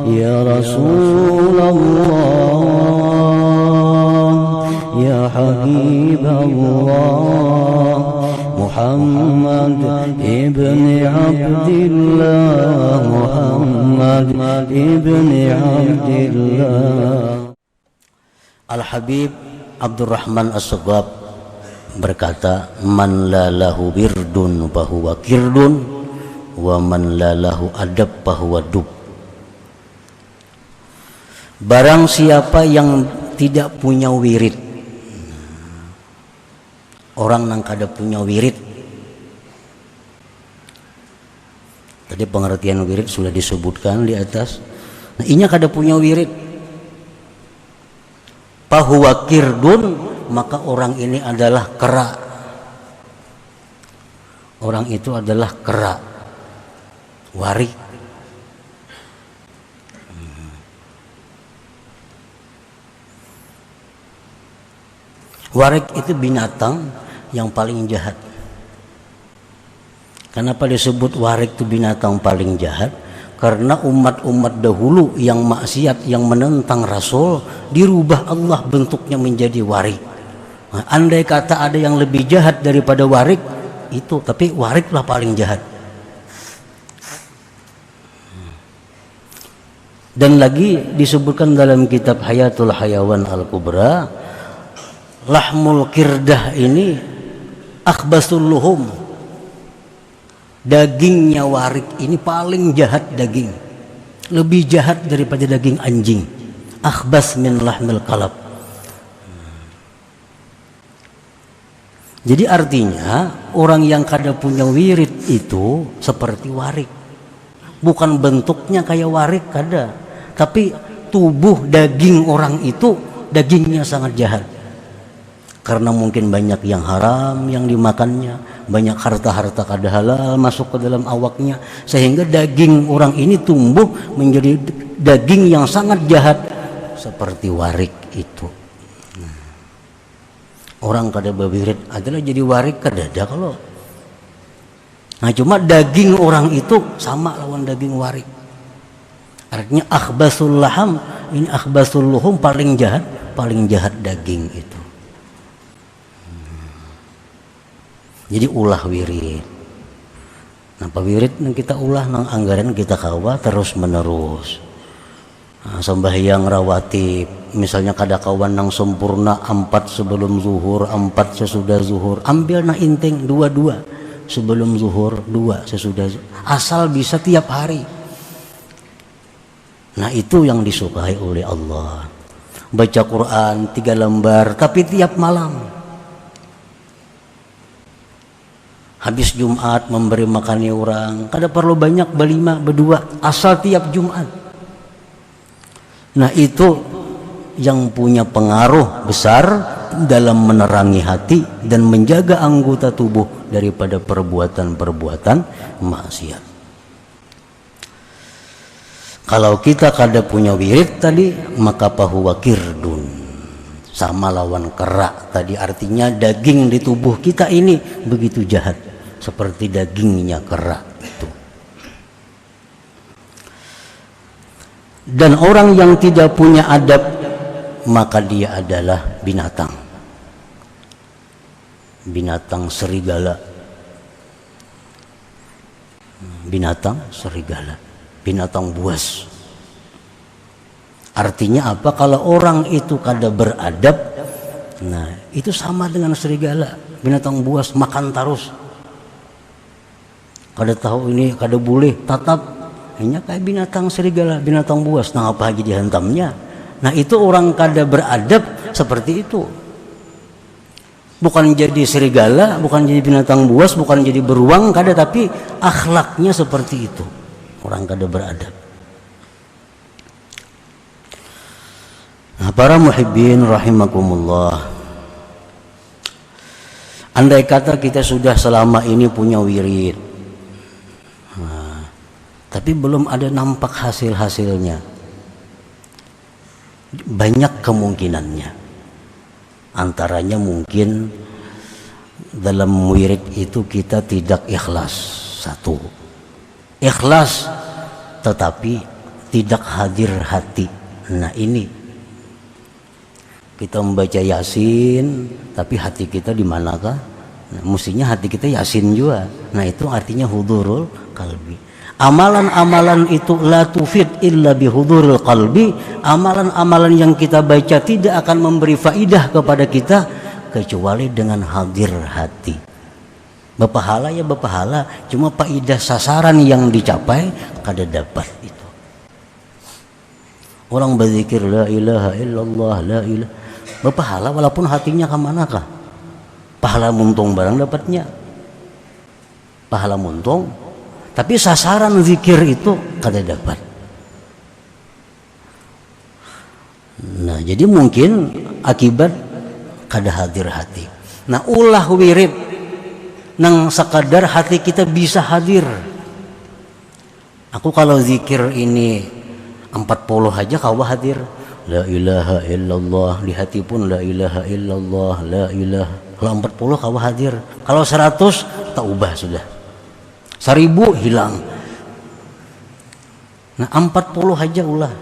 ya Rasulullah, ya Habibullah, Muhammad ibni Abdillah, Muhammad ibni Abdillah. Al-Habib Abdurrahman As-Saghab berkata, man la lahu birdun fahuwa kirdun, wa man la lahu adab fahuwa dub. Barang siapa yang tidak punya wirid, orang nang kada punya wirid. Tadi pengertian wirid sudah disebutkan di atas. Nah, inya kada punya wirid, fahuwa kirdun, maka orang ini adalah kera. Orang itu adalah kera, warik. Warik itu binatang yang paling jahat. Kenapa disebut warik itu binatang paling jahat? Karena umat-umat dahulu yang maksiat, yang menentang Rasul, dirubah Allah bentuknya menjadi warik. Nah, andai kata ada yang lebih jahat daripada warik itu, tapi wariklah paling jahat. Dan lagi disebutkan dalam kitab Hayatul Hayawan Al-Kubra, lahmul kirdah ini akhbasul luhum, dagingnya warik ini paling jahat daging, lebih jahat daripada daging anjing. Akhbas min lahmil kalab. Jadi artinya orang yang kada punya wirid itu seperti warik. Bukan bentuknya kayak warik kada, tapi tubuh daging orang itu dagingnya sangat jahat. Karena mungkin banyak yang haram yang dimakannya, banyak harta-harta kada halal masuk ke dalam awaknya, sehingga daging orang ini tumbuh menjadi daging yang sangat jahat seperti warik itu. Orang kada berwirid adalah jadi warik kada ada kalau. Nah, cuma daging orang itu sama lawan daging warik. Artinya akhbasul laham, ini akhbasul luhum, paling jahat daging itu. Jadi ulah wirid. Napa wirid nang kita ulah nang anggaran kita kawa terus menerus. Nah, sembahyang rawatib, misalnya kada kawan nang sempurna 4 sebelum zuhur, 4 sesudah zuhur, ambil na inting 2 sebelum zuhur, 2 sesudah zuhur. Asal bisa tiap hari. Nah, itu yang disukai oleh Allah. Baca Quran 3 lembar tapi tiap malam. Habis Jumat memberi makani orang, kada perlu banyak, berlima, berdua, asal tiap Jumat. Nah, itu yang punya pengaruh besar dalam menerangi hati dan menjaga anggota tubuh daripada perbuatan-perbuatan maksiat. Kalau kita kada punya wirid tadi, maka fahuwa kirdun, sama lawan kera tadi. Artinya daging di tubuh kita ini begitu jahat seperti dagingnya kera itu. Dan orang yang tidak punya adab, maka dia adalah binatang. Binatang serigala. Binatang serigala. Binatang buas. Artinya apa? Kalau orang itu kada beradab, nah itu sama dengan serigala. Binatang buas, makan terus. Kada tahu ini, kada boleh, tatap. Ini kayak binatang serigala, binatang buas. Nah, apa lagi dihantamnya? Nah, itu orang kada beradab seperti itu. Bukan jadi serigala, bukan jadi binatang buas, bukan jadi beruang, kada, tapi akhlaknya seperti itu. Orang kada beradab. Nah, para muhibbin rahimakumullah. Andai kata kita sudah selama ini punya wirid, tapi belum ada nampak hasil-hasilnya, banyak kemungkinannya. Antaranya mungkin dalam wirid itu kita tidak ikhlas. 1, ikhlas tetapi tidak hadir hati. Nah ini kita membaca Yasin tapi hati kita di manakah? Nah, mestinya hati kita Yasin juga. Nah itu artinya hudurul qalbi. Amalan-amalan itu la tufid illa bihudurul qalbi. Amalan-amalan yang kita baca tidak akan memberi faidah kepada kita kecuali dengan hadir hati. Berpahala ya berpahala, cuma faidah sasaran yang dicapai kada dapat itu. Orang berzikir la ilaha illallah la ilaha, berpahala walaupun hatinya ke manakah? Pahala muntung barang dapatnya. Pahala muntung, tapi sasaran zikir itu kada dapat. Nah, jadi mungkin akibat kada hadir hati. Nah, ulah wirid nang sekadar hati kita bisa hadir. Aku kalau zikir ini 40 aja kawa hadir. La ilaha illallah, di hati pun la ilaha illallah, la ilaha. Kalau 40 kawa hadir. Kalau 100 tak ubah sudah. 1000 hilang. Nah 40 aja ulah.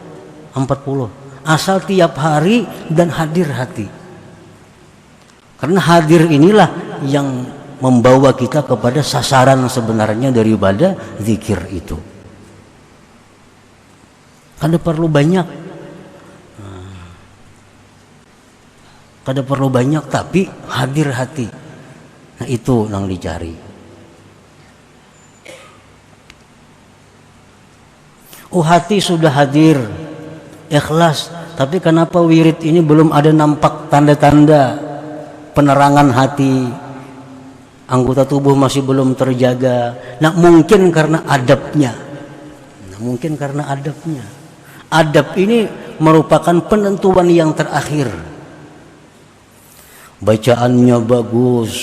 40. Asal tiap hari dan hadir hati. Karena hadir inilah yang membawa kita kepada sasaran sebenarnya daripada zikir itu. Kada perlu banyak. Kada perlu banyak tapi hadir hati. Nah itu yang dicari. Oh hati sudah hadir, ikhlas, tapi kenapa wirid ini belum ada nampak tanda-tanda penerangan hati? Anggota tubuh masih belum terjaga. Nah mungkin karena adabnya. Adab ini merupakan penentuan yang terakhir. Bacaannya bagus,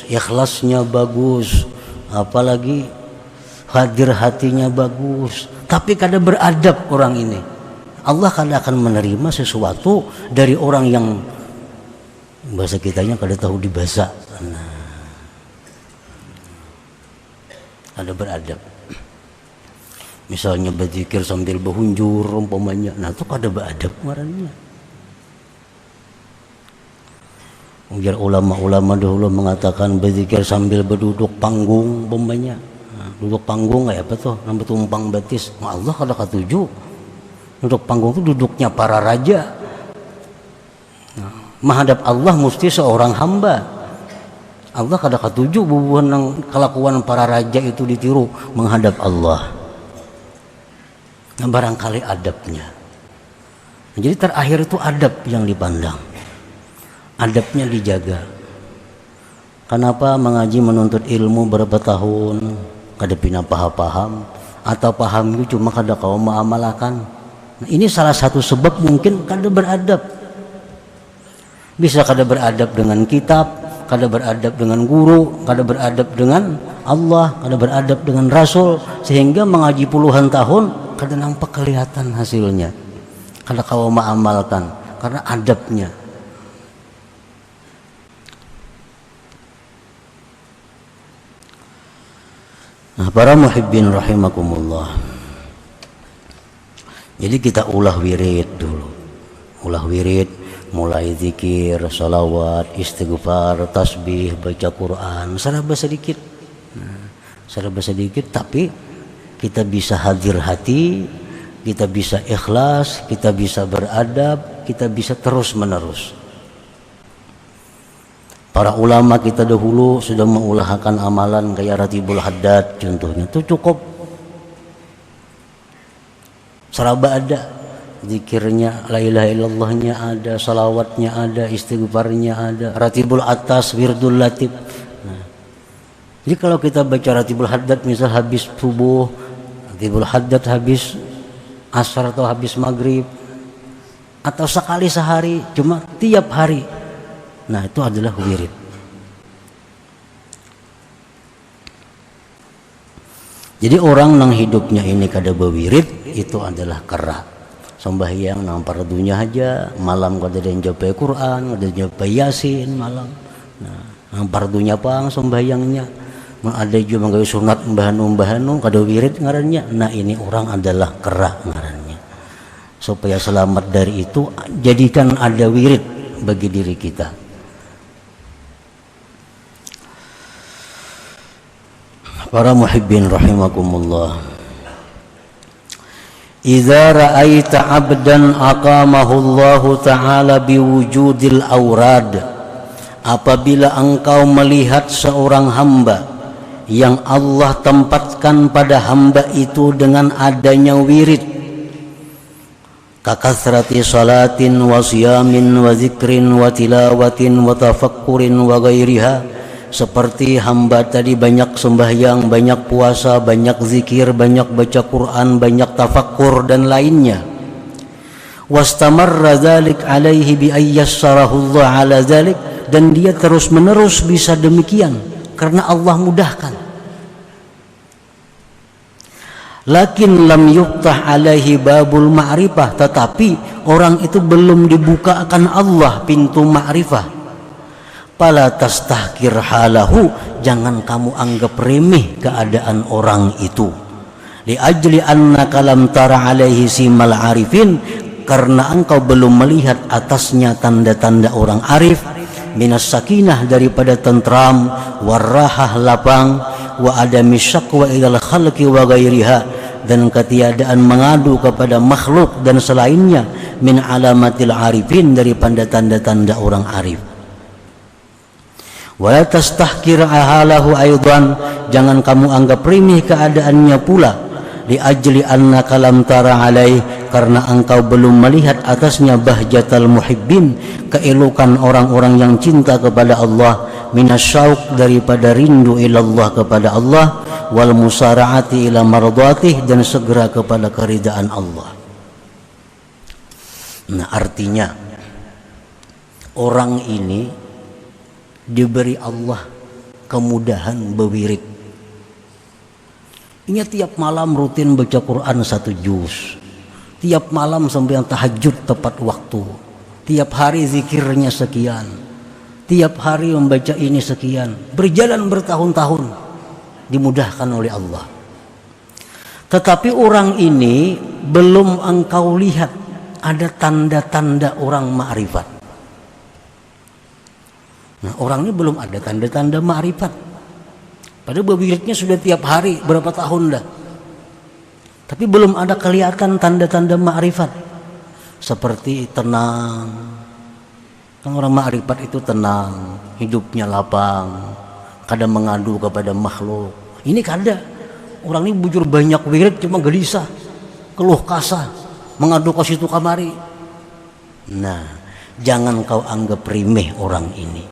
ikhlasnya bagus, apalagi hadir hatinya bagus, tapi kada beradab orang ini. Allah kada akan menerima sesuatu dari orang yang bahasa kitanya kada tahu dibahasa. Nah, ada beradab. Misalnya berzikir sambil berhunjur umpamanya, nah itu kada beradab ngarannya. Biar ulama-ulama dahulu mengatakan berzikir sambil berduduk panggung umpamanya. Nah, duduk panggung kayak apa tuh? Namanya tumpang batis. Nah, Allah kada katuju. Duduk panggung itu duduknya para raja. Nah, menghadap Allah mesti seorang hamba. Allah kada katuju bubuhan kelakuan para raja itu ditiru menghadap Allah. Nah, barangkali adabnya. Nah, jadi terakhir itu adab yang dipandang. Adabnya dijaga. Kenapa mengaji menuntut ilmu berapa tahun kada pina paham atau paham itu cuma kada kau mengamalkan. Nah, ini salah satu sebab mungkin kada beradab. Bisa kada beradab dengan kitab, kada beradab dengan guru, kada beradab dengan Allah, kada beradab dengan Rasul, sehingga mengaji puluhan tahun kada nampak kelihatan hasilnya, kada kau mengamalkan karena adabnya. Nah, para muhibbin rahimakumullah. Jadi kita ulah wirid dulu. Ulah wirid, mulai zikir, salawat, istighfar, tasbih, baca Quran, serba sedikit. Nah, serba sedikit tapi kita bisa hadir hati, kita bisa ikhlas, kita bisa beradab, kita bisa terus menerus. Para ulama kita dahulu sudah mengulahkan amalan kayak Ratibul Haddad contohnya, itu cukup. Seraba ada, zikirnya, la ilaha illallahnya ada, salawatnya ada, istighfarnya ada, Ratibul Atas, Wirdul Latif. Nah, jadi kalau kita baca Ratibul Haddad misal habis subuh, Ratibul Haddad habis asar atau habis maghrib, atau sekali sehari, cuma tiap hari, nah itu adalah wirid. Jadi orang nang hidupnya ini kada berwirid itu adalah kera. Sembahyang nang fardunya aja, malam kada den japai Quran, kada japai Yasin malam. Nah, nang fardunya pang sembahyangnya. Ada juga menggawe sunat mbahanu kada wirid ngarannya. Nah, ini orang adalah kera ngarannya. supaya selamat dari itu, jadikan ada wirid bagi diri kita. Para muhibbin rahimakumullah, idza ra'aita 'abdan aqamahu Allah ta'ala biwujudil aurad, apabila engkau melihat seorang hamba yang Allah tempatkan pada hamba itu dengan adanya wirid, kakasrati salatin wa siyamin wa zikrin wa tilawatin wa tafakkurin wa ghairiha, seperti hamba tadi banyak sembahyang, banyak puasa, banyak zikir, banyak baca Quran, banyak tafakkur dan lainnya. Wastamarra dzalik alaihi bi ayyassarahu Allah ala dzalik, dan dia terus menerus bisa demikian karena Allah mudahkan. Lakin lam yuftah alaihi babul ma'rifah, tetapi orang itu belum dibukakan Allah pintu ma'rifah. Fala tastahkir halahu, jangan kamu anggap remeh keadaan orang itu. Li ajli annaka lam tara alaihi simal arifin, karena engkau belum melihat atasnya tanda-tanda orang arif. Minas sakinah, daripada tentram, warahah lapang, wa adami syakwa ilal khalqi wa ghairiha, dan ketiadaan mengadu kepada makhluk dan selainnya, min alamatil arifin, daripada tanda-tanda orang arif. Wa tastahkir ahalahu aidan, jangan kamu anggap remeh keadaannya pula. Li ajli annaka lam tara alaih, karena engkau belum melihat atasnya bahjatal muhibbin, keelokan orang-orang yang cinta kepada Allah, minasyauq, daripada rindu ilallah kepada Allah, wal musara'ati ila mardatih, dan segera kepada keridaan Allah. Nah, artinya orang ini diberi Allah kemudahan berwirid. Ini tiap malam rutin baca Quran 1 juz, tiap malam sembahyang tahajud tepat waktu, tiap hari zikirnya sekian, tiap hari membaca ini sekian, berjalan bertahun-tahun, dimudahkan oleh Allah. Tetapi orang ini belum engkau lihat ada tanda-tanda orang ma'rifat. Nah, orang ini belum ada tanda-tanda ma'rifat. Padahal berwiridnya sudah tiap hari berapa tahun dah, tapi belum ada kelihatan tanda-tanda ma'rifat. Seperti tenang, kan orang ma'rifat itu tenang, hidupnya lapang, kadang mengadu kepada makhluk. Ini kada, orang ini bujur banyak wirid cuma gelisah, keluh kasah, mengadu ke situ kamari. Nah, jangan kau anggap remeh orang ini,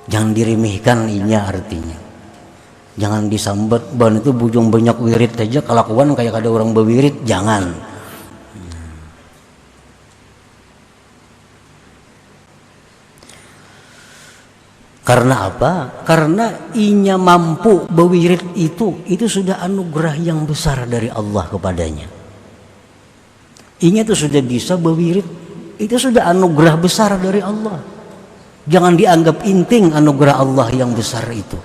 jangan diremehkan, ini artinya. Jangan disambat, ban itu bujung banyak wirid aja kelakuan kayak ada orang berwirid, jangan. Karena apa? Karena inya mampu berwirid itu sudah anugerah yang besar dari Allah kepadanya. Inya itu sudah bisa berwirid, itu sudah anugerah besar dari Allah. Jangan dianggap inting anugerah Allah yang besar itu.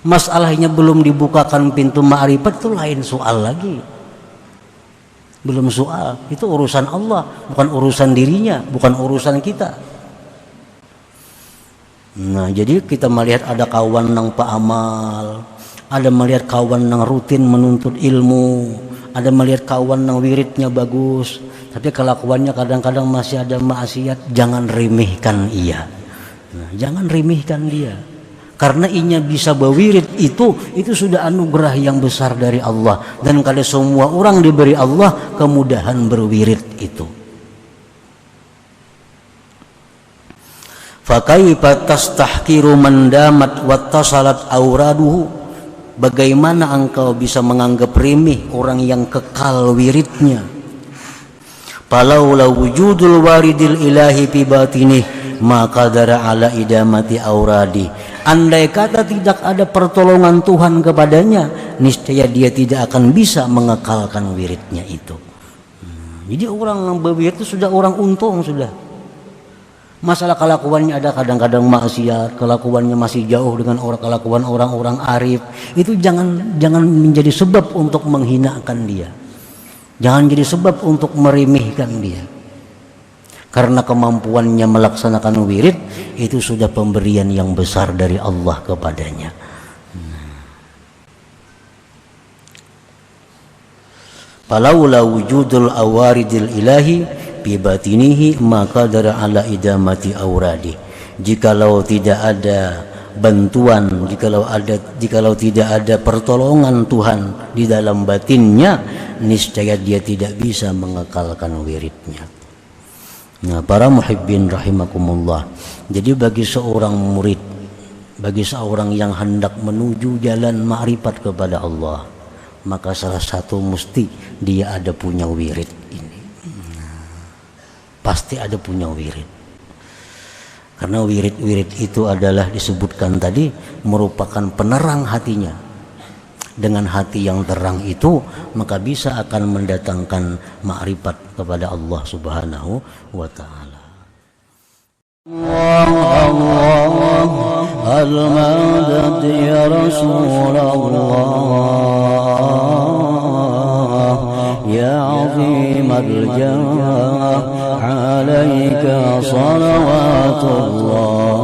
Masalahnya belum dibukakan pintu ma'rifat, itu lain soal lagi. Belum soal, itu urusan Allah, bukan urusan dirinya, bukan urusan kita. Nah, jadi kita melihat ada kawan nang paamal, ada melihat kawan nang rutin menuntut ilmu, ada melihat kawan nang wiridnya bagus, tapi kelakuannya kadang-kadang masih ada maksiat. Jangan remehkan ia. Nah, jangan remehkan dia. Karena inya bisa berwirid itu sudah anugerah yang besar dari Allah, dan kada semua orang diberi Allah kemudahan berwirid itu. Fa kaifa tastahkiru man damat wattasalat auraduhu, bagaimana engkau bisa menganggap remeh orang yang kekal wiridnya? Falaula wujudul waridil ilahi fi batinih ma qadara ala idamati auradi, andai kata tidak ada pertolongan Tuhan kepadanya, niscaya dia tidak akan bisa mengekalkan wiridnya itu. Jadi orang yang berwirid itu sudah orang untung sudah. Masalah kelakuannya ada kadang-kadang maksiat, kelakuannya masih jauh dengan kelakuan orang-orang arif, itu jangan menjadi sebab untuk menghinakan dia. Jangan jadi sebab untuk meremehkan dia. Karena kemampuannya melaksanakan wirid itu sudah pemberian yang besar dari Allah kepadanya. Falaula wujudul awaridil ilahi bi batinihi maka qadara ala idamati auradi. Jikalau tidak ada bantuan, jikalau tidak ada pertolongan Tuhan di dalam batinnya, niscaya dia tidak bisa mengekalkan wiridnya. Nah, para muhibbin rahimakumullah. Jadi bagi seorang murid, bagi seorang yang hendak menuju jalan ma'rifat kepada Allah, maka salah satu mesti dia ada punya wirid ini. Pasti ada punya wirid. Karena wirid-wirid itu adalah disebutkan tadi merupakan penerang hatinya. Dengan hati yang terang itu maka bisa akan mendatangkan ma'rifat kepada Allah Subhanahu wa taala. Allah al-madad ya Rasulullah ya 'azim al-jah 'alaika salawatullah